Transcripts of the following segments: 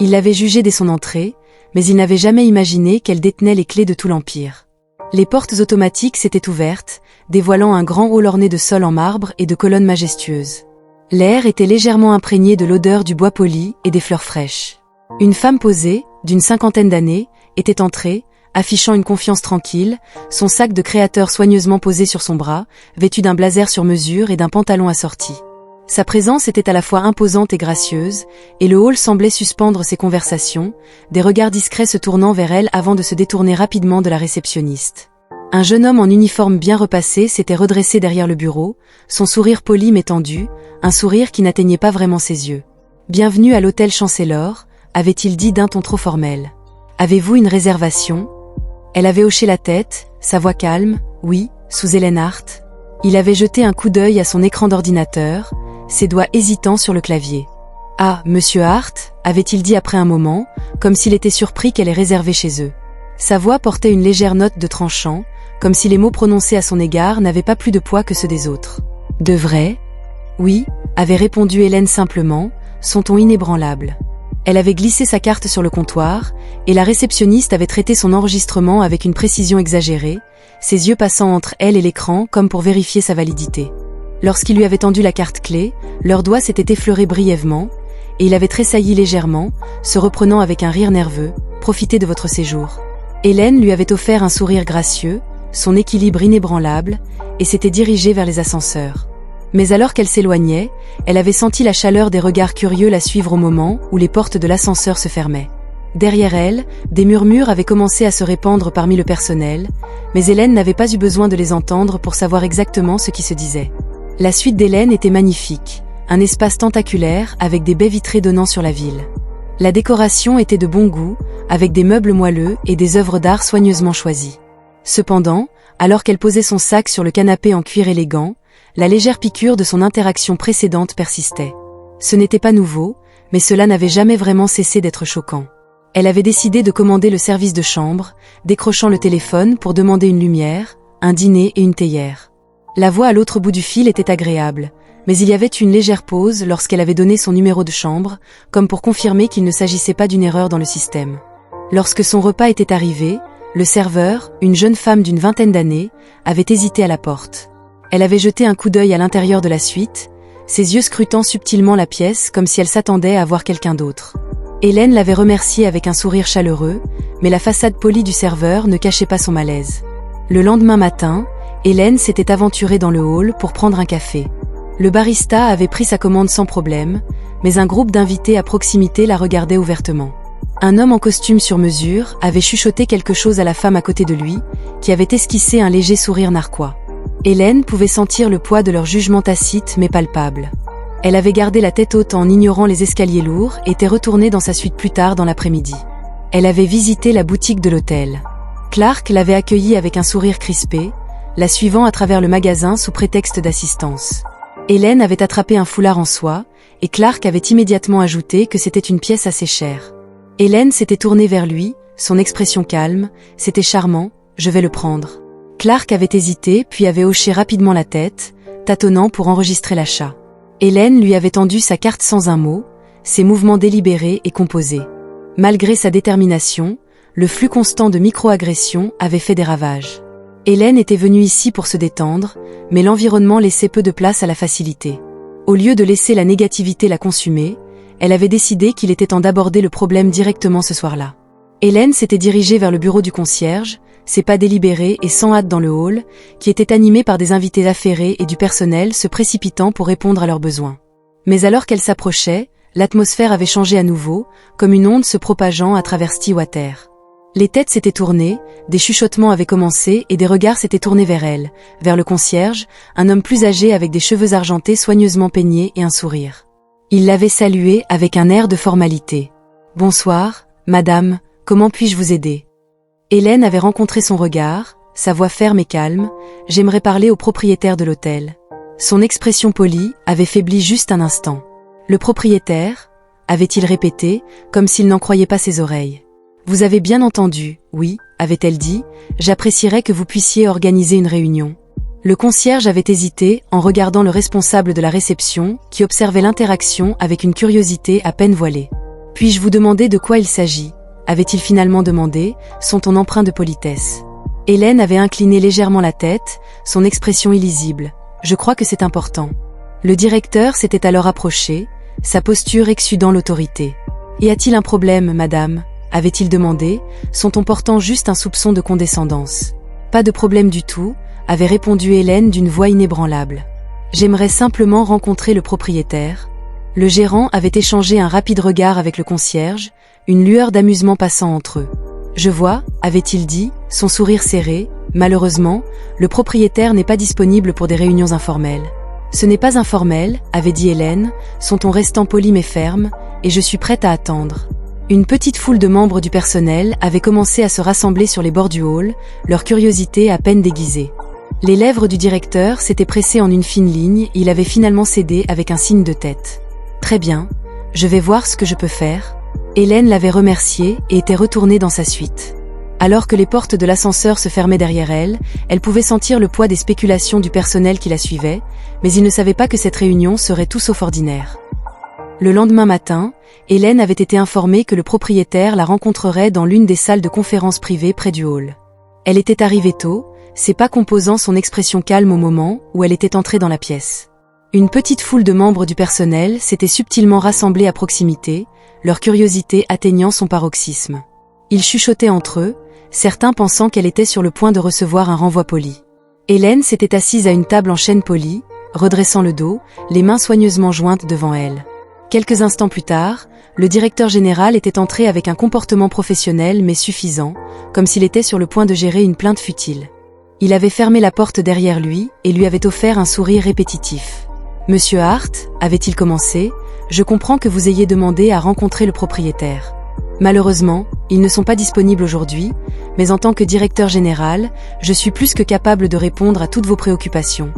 Il l'avait jugée dès son entrée, mais il n'avait jamais imaginé qu'elle détenait les clés de tout l'Empire. Les portes automatiques s'étaient ouvertes, dévoilant un grand hall orné de sols en marbre et de colonnes majestueuses. L'air était légèrement imprégné de l'odeur du bois poli et des fleurs fraîches. Une femme posée, d'une 50aine d'années, était entrée, affichant une confiance tranquille, son sac de créateur soigneusement posé sur son bras, vêtue d'un blazer sur mesure et d'un pantalon assorti. Sa présence était à la fois imposante et gracieuse, et le hall semblait suspendre ses conversations, des regards discrets se tournant vers elle avant de se détourner rapidement de la réceptionniste. Un jeune homme en uniforme bien repassé s'était redressé derrière le bureau, son sourire poli mais tendu, un sourire qui n'atteignait pas vraiment ses yeux. « Bienvenue à l'hôtel Chancellor », avait-il dit d'un ton trop formel. « Avez-vous une réservation ?» Elle avait hoché la tête, sa voix calme, « Oui, sous Hélène Hart ». Il avait jeté un coup d'œil à son écran d'ordinateur, ses doigts hésitants sur le clavier. « Ah, monsieur Hart », avait-il dit après un moment, comme s'il était surpris qu'elle ait réservé chez eux. Sa voix portait une légère note de tranchant, comme si les mots prononcés à son égard n'avaient pas plus de poids que ceux des autres. « De vrai ?»« Oui », avait répondu Hélène simplement, son ton inébranlable. Elle avait glissé sa carte sur le comptoir, et la réceptionniste avait traité son enregistrement avec une précision exagérée, ses yeux passant entre elle et l'écran comme pour vérifier sa validité. Lorsqu'il lui avait tendu la carte clé, leurs doigts s'étaient effleurés brièvement, et il avait tressailli légèrement, se reprenant avec un rire nerveux, « Profitez de votre séjour ». Hélène lui avait offert un sourire gracieux, son équilibre inébranlable, et s'était dirigée vers les ascenseurs. Mais alors qu'elle s'éloignait, elle avait senti la chaleur des regards curieux la suivre au moment où les portes de l'ascenseur se fermaient. Derrière elle, des murmures avaient commencé à se répandre parmi le personnel, mais Hélène n'avait pas eu besoin de les entendre pour savoir exactement ce qui se disait. La suite d'Hélène était magnifique, un espace tentaculaire avec des baies vitrées donnant sur la ville. La décoration était de bon goût, avec des meubles moelleux et des œuvres d'art soigneusement choisies. Cependant, alors qu'elle posait son sac sur le canapé en cuir élégant, la légère piqûre de son interaction précédente persistait. Ce n'était pas nouveau, mais cela n'avait jamais vraiment cessé d'être choquant. Elle avait décidé de commander le service de chambre, décrochant le téléphone pour demander une lumière, un dîner et une théière. La voix à l'autre bout du fil était agréable, mais il y avait une légère pause lorsqu'elle avait donné son numéro de chambre, comme pour confirmer qu'il ne s'agissait pas d'une erreur dans le système. Lorsque son repas était arrivé, le serveur, une jeune femme d'une 20aine d'années, avait hésité à la porte. Elle avait jeté un coup d'œil à l'intérieur de la suite, ses yeux scrutant subtilement la pièce comme si elle s'attendait à voir quelqu'un d'autre. Hélène l'avait remerciée avec un sourire chaleureux, mais la façade polie du serveur ne cachait pas son malaise. Le lendemain matin, Hélène s'était aventurée dans le hall pour prendre un café. Le barista avait pris sa commande sans problème, mais un groupe d'invités à proximité la regardait ouvertement. Un homme en costume sur mesure avait chuchoté quelque chose à la femme à côté de lui, qui avait esquissé un léger sourire narquois. Hélène pouvait sentir le poids de leur jugement tacite mais palpable. Elle avait gardé la tête haute en ignorant les escaliers lourds et était retournée dans sa suite plus tard dans l'après-midi. Elle avait visité la boutique de l'hôtel. Clark l'avait accueillie avec un sourire crispé, la suivant à travers le magasin sous prétexte d'assistance. Hélène avait attrapé un foulard en soie, et Clark avait immédiatement ajouté que c'était une pièce assez chère. Hélène s'était tournée vers lui, son expression calme, « C'était charmant, je vais le prendre ». Clark avait hésité puis avait hoché rapidement la tête, tâtonnant pour enregistrer l'achat. Hélène lui avait tendu sa carte sans un mot, ses mouvements délibérés et composés. Malgré sa détermination, le flux constant de micro-agressions avait fait des ravages. Hélène était venue ici pour se détendre, mais l'environnement laissait peu de place à la facilité. Au lieu de laisser la négativité la consumer, elle avait décidé qu'il était temps d'aborder le problème directement ce soir-là. Hélène s'était dirigée vers le bureau du concierge, ses pas délibérés et sans hâte dans le hall, qui était animé par des invités affairés et du personnel se précipitant pour répondre à leurs besoins. Mais alors qu'elle s'approchait, l'atmosphère avait changé à nouveau, comme une onde se propageant à travers Stillwater. Les têtes s'étaient tournées, des chuchotements avaient commencé et des regards s'étaient tournés vers elle, vers le concierge, un homme plus âgé avec des cheveux argentés soigneusement peignés et un sourire. Il l'avait saluée avec un air de formalité. « Bonsoir, madame, comment puis-je vous aider ?» Hélène avait rencontré son regard, sa voix ferme et calme, « J'aimerais parler au propriétaire de l'hôtel. » Son expression polie avait faibli juste un instant. « Le propriétaire ?» avait-il répété, comme s'il n'en croyait pas ses oreilles. « Vous avez bien entendu, oui, » avait-elle dit, « j'apprécierais que vous puissiez organiser une réunion. » Le concierge avait hésité en regardant le responsable de la réception qui observait l'interaction avec une curiosité à peine voilée. Puis-je vous demander de quoi il s'agit ? Avait-il finalement demandé, son ton empreint de politesse. Hélène avait incliné légèrement la tête, son expression illisible. Je crois que c'est important. Le directeur s'était alors approché, sa posture exsudant l'autorité. Y a-t-il un problème, madame ? Avait-il demandé, son ton portant juste un soupçon de condescendance. Pas de problème du tout, avait répondu Hélène d'une voix inébranlable. J'aimerais simplement rencontrer le propriétaire. Le gérant avait échangé un rapide regard avec le concierge, une lueur d'amusement passant entre eux. Je vois, avait-il dit, son sourire serré, malheureusement, le propriétaire n'est pas disponible pour des réunions informelles. Ce n'est pas informel, avait dit Hélène, son ton restant poli mais ferme, et je suis prête à attendre. Une petite foule de membres du personnel avait commencé à se rassembler sur les bords du hall, leur curiosité à peine déguisée. Les lèvres du directeur s'étaient pressées en une fine ligne, il avait finalement cédé avec un signe de tête. Très bien, je vais voir ce que je peux faire. Hélène l'avait remercié et était retournée dans sa suite. Alors que les portes de l'ascenseur se fermaient derrière elle, elle pouvait sentir le poids des spéculations du personnel qui la suivait, mais il ne savait pas que cette réunion serait tout sauf ordinaire. Le lendemain matin, Hélène avait été informée que le propriétaire la rencontrerait dans l'une des salles de conférence privées près du hall. Elle était arrivée tôt, ses pas composant son expression calme au moment où elle était entrée dans la pièce. Une petite foule de membres du personnel s'était subtilement rassemblée à proximité, leur curiosité atteignant son paroxysme. Ils chuchotaient entre eux, certains pensant qu'elle était sur le point de recevoir un renvoi poli. Hélène s'était assise à une table en chêne poli, redressant le dos, les mains soigneusement jointes devant elle. Quelques instants plus tard, le directeur général était entré avec un comportement professionnel mais suffisant, comme s'il était sur le point de gérer une plainte futile. Il avait fermé la porte derrière lui et lui avait offert un sourire répétitif. « Monsieur Hart, avait-il commencé, je comprends que vous ayez demandé à rencontrer le propriétaire. Malheureusement, ils ne sont pas disponibles aujourd'hui, mais en tant que directeur général, je suis plus que capable de répondre à toutes vos préoccupations. »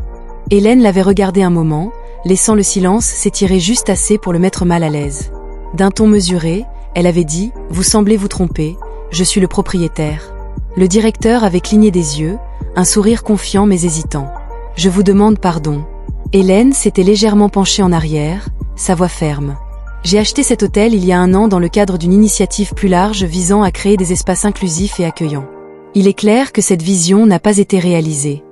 Hélène l'avait regardé un moment, laissant le silence s'étirer juste assez pour le mettre mal à l'aise. D'un ton mesuré, elle avait dit « Vous semblez vous tromper, je suis le propriétaire. » Le directeur avait cligné des yeux, un sourire confiant mais hésitant. « Je vous demande pardon. » Hélène s'était légèrement penchée en arrière, sa voix ferme. « J'ai acheté cet hôtel il y a 1 an dans le cadre d'une initiative plus large visant à créer des espaces inclusifs et accueillants. Il est clair que cette vision n'a pas été réalisée. »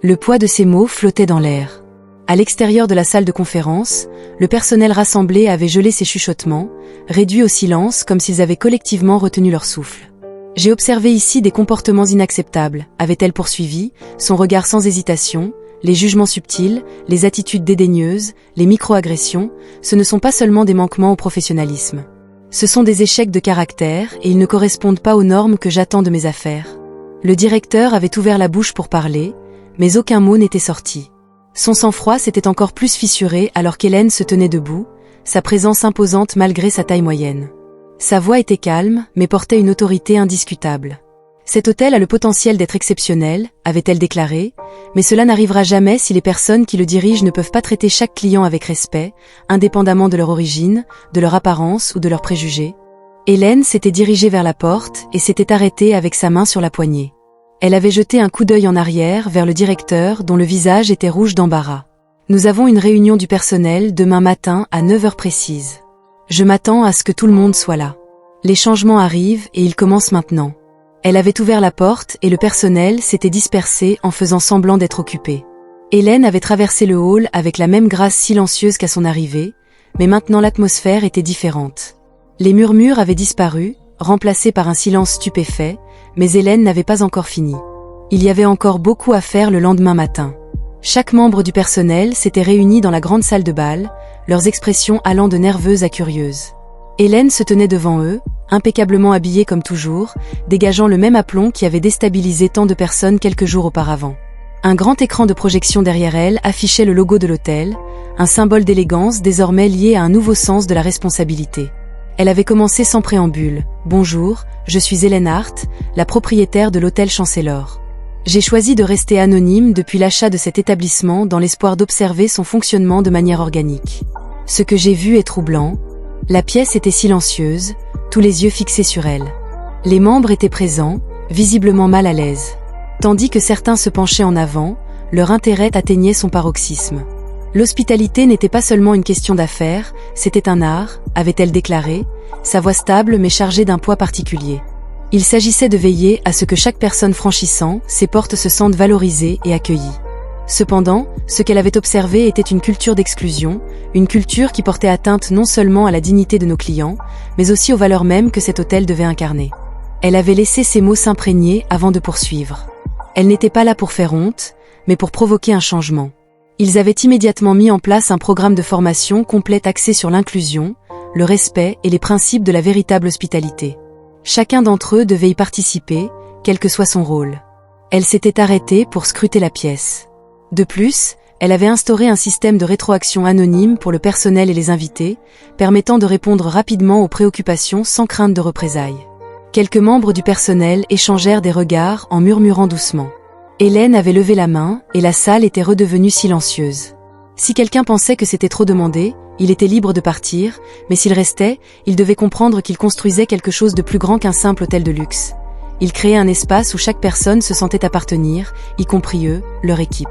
Le poids de ces mots flottait dans l'air. À l'extérieur de la salle de conférence, le personnel rassemblé avait gelé ses chuchotements, réduit au silence comme s'ils avaient collectivement retenu leur souffle. « J'ai observé ici des comportements inacceptables », avait-elle poursuivi, son regard sans hésitation. Les jugements subtils, les attitudes dédaigneuses, les micro-agressions, ce ne sont pas seulement des manquements au professionnalisme. Ce sont des échecs de caractère et ils ne correspondent pas aux normes que j'attends de mes affaires. Le directeur avait ouvert la bouche pour parler, mais aucun mot n'était sorti. Son sang-froid s'était encore plus fissuré alors qu'Hélène se tenait debout, sa présence imposante malgré sa taille moyenne. Sa voix était calme, mais portait une autorité indiscutable. Cet hôtel a le potentiel d'être exceptionnel, avait-elle déclaré, mais cela n'arrivera jamais si les personnes qui le dirigent ne peuvent pas traiter chaque client avec respect, indépendamment de leur origine, de leur apparence ou de leurs préjugés. Hélène s'était dirigée vers la porte et s'était arrêtée avec sa main sur la poignée. Elle avait jeté un coup d'œil en arrière vers le directeur dont le visage était rouge d'embarras. « Nous avons une réunion du personnel demain matin à 9 heures précises. Je m'attends à ce que tout le monde soit là. Les changements arrivent et ils commencent maintenant. » Elle avait ouvert la porte et le personnel s'était dispersé en faisant semblant d'être occupé. Hélène avait traversé le hall avec la même grâce silencieuse qu'à son arrivée, mais maintenant l'atmosphère était différente. Les murmures avaient disparu, remplacés par un silence stupéfait, mais Hélène n'avait pas encore fini. Il y avait encore beaucoup à faire le lendemain matin. Chaque membre du personnel s'était réuni dans la grande salle de bal, leurs expressions allant de nerveuses à curieuses. Hélène se tenait devant eux, impeccablement habillée comme toujours, dégageant le même aplomb qui avait déstabilisé tant de personnes quelques jours auparavant. Un grand écran de projection derrière elle affichait le logo de l'hôtel, un symbole d'élégance désormais lié à un nouveau sens de la responsabilité. Elle avait commencé sans préambule. « Bonjour, je suis Hélène Hart, la propriétaire de l'hôtel Chancellor. J'ai choisi de rester anonyme depuis l'achat de cet établissement dans l'espoir d'observer son fonctionnement de manière organique. Ce que j'ai vu est troublant. » La pièce était silencieuse, tous les yeux fixés sur elle. Les membres étaient présents, visiblement mal à l'aise. Tandis que certains se penchaient en avant, leur intérêt atteignait son paroxysme. L'hospitalité n'était pas seulement une question d'affaires, c'était un art, avait-elle déclaré, sa voix stable mais chargée d'un poids particulier. Il s'agissait de veiller à ce que chaque personne franchissant ses portes se sente valorisée et accueillie. Cependant, ce qu'elle avait observé était une culture d'exclusion, une culture qui portait atteinte non seulement à la dignité de nos clients, mais aussi aux valeurs mêmes que cet hôtel devait incarner. Elle avait laissé ces mots s'imprégner avant de poursuivre. Elle n'était pas là pour faire honte, mais pour provoquer un changement. Ils avaient immédiatement mis en place un programme de formation complet axé sur l'inclusion, le respect et les principes de la véritable hospitalité. Chacun d'entre eux devait y participer, quel que soit son rôle. Elle s'était arrêtée pour scruter la pièce. De plus, elle avait instauré un système de rétroaction anonyme pour le personnel et les invités, permettant de répondre rapidement aux préoccupations sans crainte de représailles. Quelques membres du personnel échangèrent des regards en murmurant doucement. Hélène avait levé la main et la salle était redevenue silencieuse. Si quelqu'un pensait que c'était trop demandé, il était libre de partir, mais s'il restait, il devait comprendre qu'il construisait quelque chose de plus grand qu'un simple hôtel de luxe. Il créait un espace où chaque personne se sentait appartenir, y compris eux, leur équipe.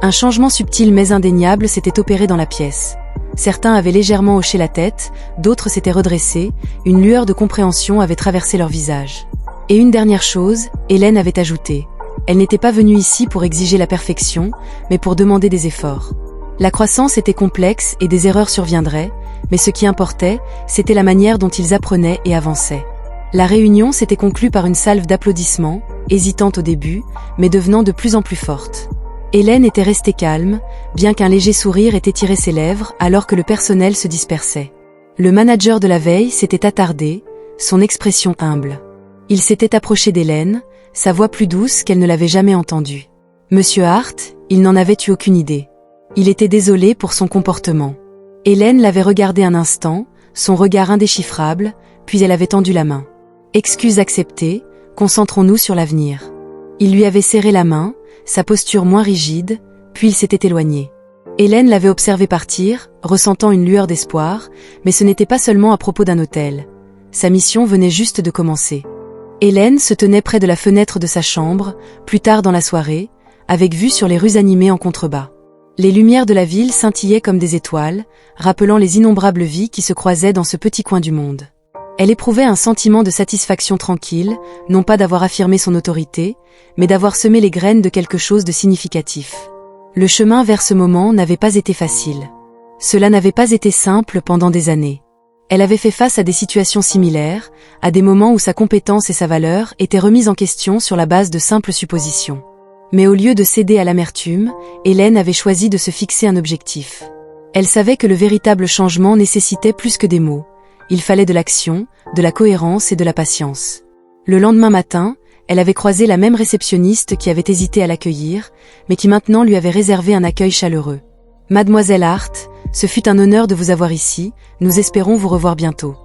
Un changement subtil mais indéniable s'était opéré dans la pièce. Certains avaient légèrement hoché la tête, d'autres s'étaient redressés, une lueur de compréhension avait traversé leur visage. Et une dernière chose, Hélène avait ajouté. Elle n'était pas venue ici pour exiger la perfection, mais pour demander des efforts. La croissance était complexe et des erreurs surviendraient, mais ce qui importait, c'était la manière dont ils apprenaient et avançaient. La réunion s'était conclue par une salve d'applaudissements, hésitante au début, mais devenant de plus en plus forte. Hélène était restée calme, bien qu'un léger sourire ait étiré ses lèvres alors que le personnel se dispersait. Le manager de la veille s'était attardé, son expression humble. Il s'était approché d'Hélène, sa voix plus douce qu'elle ne l'avait jamais entendue. Monsieur Hart, il n'en avait eu aucune idée. Il était désolé pour son comportement. Hélène l'avait regardé un instant, son regard indéchiffrable, puis elle avait tendu la main. Excuse acceptée, concentrons-nous sur l'avenir. Il lui avait serré la main, sa posture moins rigide, puis il s'était éloigné. Hélène l'avait observé partir, ressentant une lueur d'espoir, mais ce n'était pas seulement à propos d'un hôtel. Sa mission venait juste de commencer. Hélène se tenait près de la fenêtre de sa chambre, plus tard dans la soirée, avec vue sur les rues animées en contrebas. Les lumières de la ville scintillaient comme des étoiles, rappelant les innombrables vies qui se croisaient dans ce petit coin du monde. Elle éprouvait un sentiment de satisfaction tranquille, non pas d'avoir affirmé son autorité, mais d'avoir semé les graines de quelque chose de significatif. Le chemin vers ce moment n'avait pas été facile. Cela n'avait pas été simple pendant des années. Elle avait fait face à des situations similaires, à des moments où sa compétence et sa valeur étaient remises en question sur la base de simples suppositions. Mais au lieu de céder à l'amertume, Hélène avait choisi de se fixer un objectif. Elle savait que le véritable changement nécessitait plus que des mots. Il fallait de l'action, de la cohérence et de la patience. Le lendemain matin, elle avait croisé la même réceptionniste qui avait hésité à l'accueillir, mais qui maintenant lui avait réservé un accueil chaleureux. « Mademoiselle Hart, ce fut un honneur de vous avoir ici, nous espérons vous revoir bientôt. »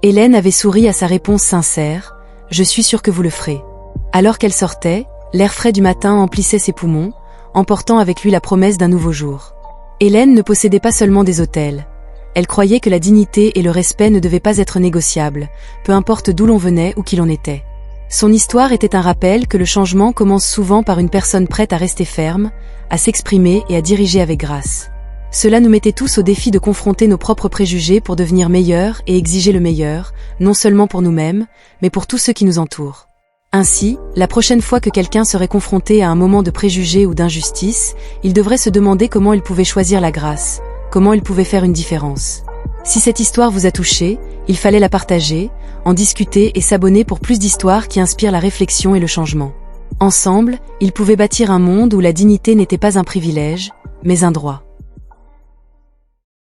Hélène avait souri à sa réponse sincère, « Je suis sûre que vous le ferez. » Alors qu'elle sortait, l'air frais du matin emplissait ses poumons, emportant avec lui la promesse d'un nouveau jour. Hélène ne possédait pas seulement des hôtels. Elle croyait que la dignité et le respect ne devaient pas être négociables, peu importe d'où l'on venait ou qui l'on était. Son histoire était un rappel que le changement commence souvent par une personne prête à rester ferme, à s'exprimer et à diriger avec grâce. Cela nous mettait tous au défi de confronter nos propres préjugés pour devenir meilleurs et exiger le meilleur, non seulement pour nous-mêmes, mais pour tous ceux qui nous entourent. Ainsi, la prochaine fois que quelqu'un serait confronté à un moment de préjugé ou d'injustice, il devrait se demander comment il pouvait choisir la grâce, comment il pouvait faire une différence. Si cette histoire vous a touché, il fallait la partager, en discuter et s'abonner pour plus d'histoires qui inspirent la réflexion et le changement. Ensemble, ils pouvaient bâtir un monde où la dignité n'était pas un privilège, mais un droit.